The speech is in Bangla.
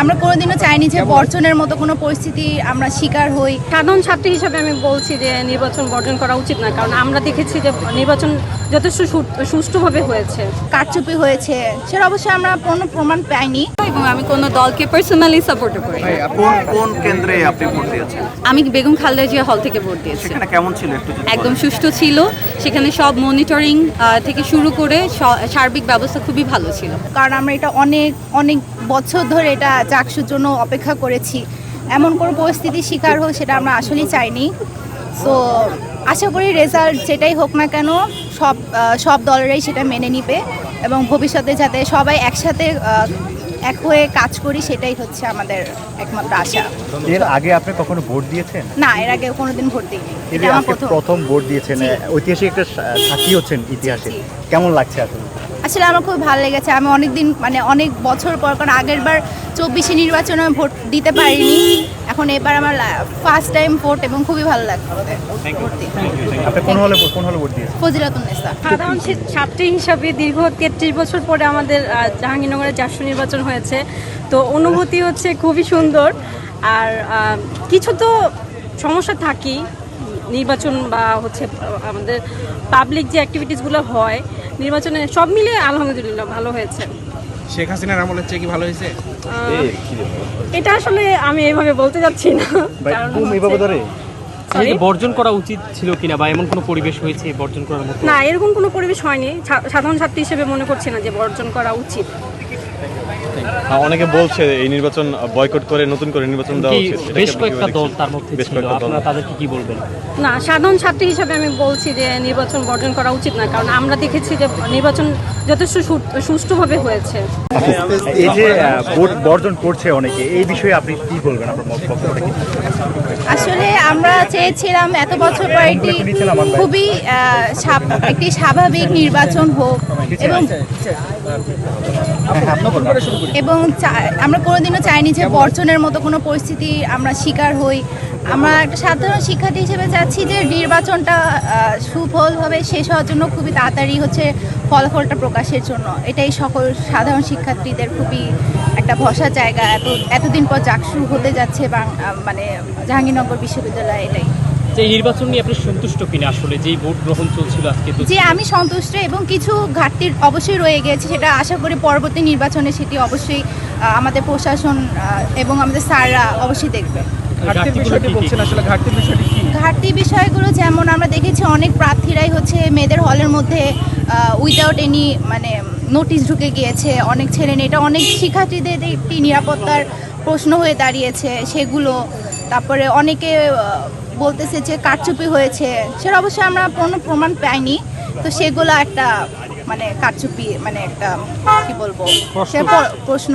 আমরা কোনোদিনও চাইনি যে বর্জনের মতো কোনো পরিস্থিতি আমরা শিকার হই। সাধারণ ছাত্রী হিসাবে আমি বলছি যে নির্বাচন বর্জন করা উচিত না, কারণ আমরা দেখেছি যে নির্বাচন যথেষ্ট সুষ্ঠুভাবে হয়েছে। কারচুপি হয়েছে সেটা অবশ্যই আমরা কোনো প্রমাণ পাইনি এবং আমি কোনো দলকে পার্সোনালি সাপোর্ট করি। কোন কেন্দ্রে আপনি ভোট দিয়েছেন? আমি বেগম খালেদা জিয়া হল থেকে ভোট দিয়েছি। সেখানে কেমন ছিল একটু যদি একদম বলেন? সুষ্ঠু ছিল, সেখানে সব মনিটরিং থেকে শুরু করে সার্বিক ব্যবস্থা খুবই ভালো ছিল। কারণ আমরা এটা অনেক অনেক বছর ধরে এটা চাকসুর জন্য অপেক্ষা করেছি। এমন কোনো পরিস্থিতির শিকার হোক সেটা আমরা আসলেই চাইনি। সো আশা করি রেজাল্ট যেটাই হোক না কেন সব দলেরাই সেটা মেনে নিবে এবং ভবিষ্যতে যাতে সবাই একসাথে এক হয়ে কাজ করি, সেটাই হচ্ছে আমাদের একমাত্র আশা। এর আগে আপনি কখনো ভোট দিয়েছেন? না, এর আগে কোনোদিন ভোট দিইনি। এই এটা যে আমার আজকে প্রথম ভোট দিয়েছেন, ঐতিহাসিক একটা সাক্ষী হচ্ছেন ইতিহাসে, কেমন লাগছে আসলে? আসলে আমার খুব ভালো লেগেছে। আমি অনেক বছর পর, কারণ আগের বার 24 নির্বাচনে আমি ভোট দিতে পারিনি, এখন এবার আমার ফার্স্ট টাইম ভোট এবং খুবই ভালো লাগছে ভোট দিতে। আপনি কোন হলে ভোট দিয়েছেন? ফজিলাতুন্নেসা। সাধারণ ছাত্রী হিসাবে দীর্ঘ 33 বছর পরে আমাদের জাহাঙ্গীরনগরে 400 নির্বাচন হয়েছে, তো অনুভূতি হচ্ছে খুবই সুন্দর। আর কিছু তো সমস্যা থাকি নির্বাচন বা হচ্ছে আমাদের পাবলিক যে অ্যাক্টিভিটিসগুলো হয় নির্বাচনে, সব মিলে আলহামদুলিল্লাহ ভালো হয়েছে। শেখ হাসিনার আমলের চেয়ে কি ভালো হয়েছে? এটা আসলে আমি এইভাবে বলতে যাচ্ছি না, কারণ এইভাবে ধরে Sorry? বর্জন করা উচিত ছিল কিনা বা এমন কোনো পরিবেশ হয়েছে বর্জন করার মতো? না, এরকম কোনো পরিবেশ হয়নি। সাধারণ ছাত্রী হিসেবে মনে করছি না যে বর্জন করা উচিত। অনেকে বলছে এই নির্বাচন বয়কট করে নতুন করে নির্বাচন দেওয়া কি উচিত। এটাকে বেশ আপনি কয়েকটা কিভাবে দল দেখছেন? তার মধ্যে বেশ ছিল, কয়েকটা দল। আপনারা তাদেরকে কি বলবেন? না, সাধারণ ছাত্রী হিসাবে আমি বলছি যে নির্বাচন বর্জন করা উচিত না, কারণ আমরা দেখেছি যে নির্বাচন যথেষ্ট সুষ্ঠুভাবে হয়েছে। এই যে ভোট বর্জন করছে অনেকে, এই বিষয়ে আপনি কি বলবেন? আপনার বক্তব্যটা কি? আসলে আমরা চেয়েছিলাম এত বছর পর একটি খুবই একটি স্বাভাবিক নির্বাচন হোক এবং আমরা কোনোদিনও চাইনি যে বর্জনের মতো কোনো পরিস্থিতি আমরা শিকার হই। আমরা একটা সাধারণ শিক্ষার্থী হিসেবে চাচ্ছি যে নির্বাচনটা সুফলভাবে শেষ হওয়ার জন্য, খুবই তাড়াতাড়ি হচ্ছে ফলাফলটা প্রকাশের জন্য। এটাই সকল সাধারণ শিক্ষার্থীদের খুবই একটা ভরসার জায়গা। এতদিন পর চাকসু হতে যাচ্ছে মানে জাহাঙ্গীরনগর বিশ্ববিদ্যালয়। এটাই যে এই নির্বাচন নিয়ে আপনি সন্তুষ্ট কিনা আসলে, যেই ভোট গ্রহণ চলছিল আজকে? তো যে আমি সন্তুষ্ট এবং কিছু ঘাটতি অবশ্যই রয়ে গেছে, সেটা আশা করি পরবর্তী নির্বাচনে সেটি অবশ্যই আমাদের প্রশাসন এবং আমাদের স্যাররা অবশ্যই দেখবে। ঘাটতির বিষয়টি বলছেন, আসলে ঘাটতির বিষয়টি কি? ঘাটতি বিষয়গুলো যেমন আমরা দেখেছি অনেক প্রার্থীরাই হচ্ছে মেয়েদের হলের মধ্যে উইদাউট এনি মানে নোটিশ ঢুকে গিয়েছে, অনেক ছেলে মেয়ে। এটা অনেক শিক্ষার্থীদের একটি নিরাপত্তার প্রশ্ন হয়ে দাঁড়িয়েছে সেগুলো। তারপরে অনেকে বলতেছে যে কারচুপি হয়েছে, সেটা অবশ্যই আমরা কোনো প্রমাণ পাইনি। তো সেগুলো একটা মানে কারচুপি, মানে একটা কি বলবো, প্রশ্ন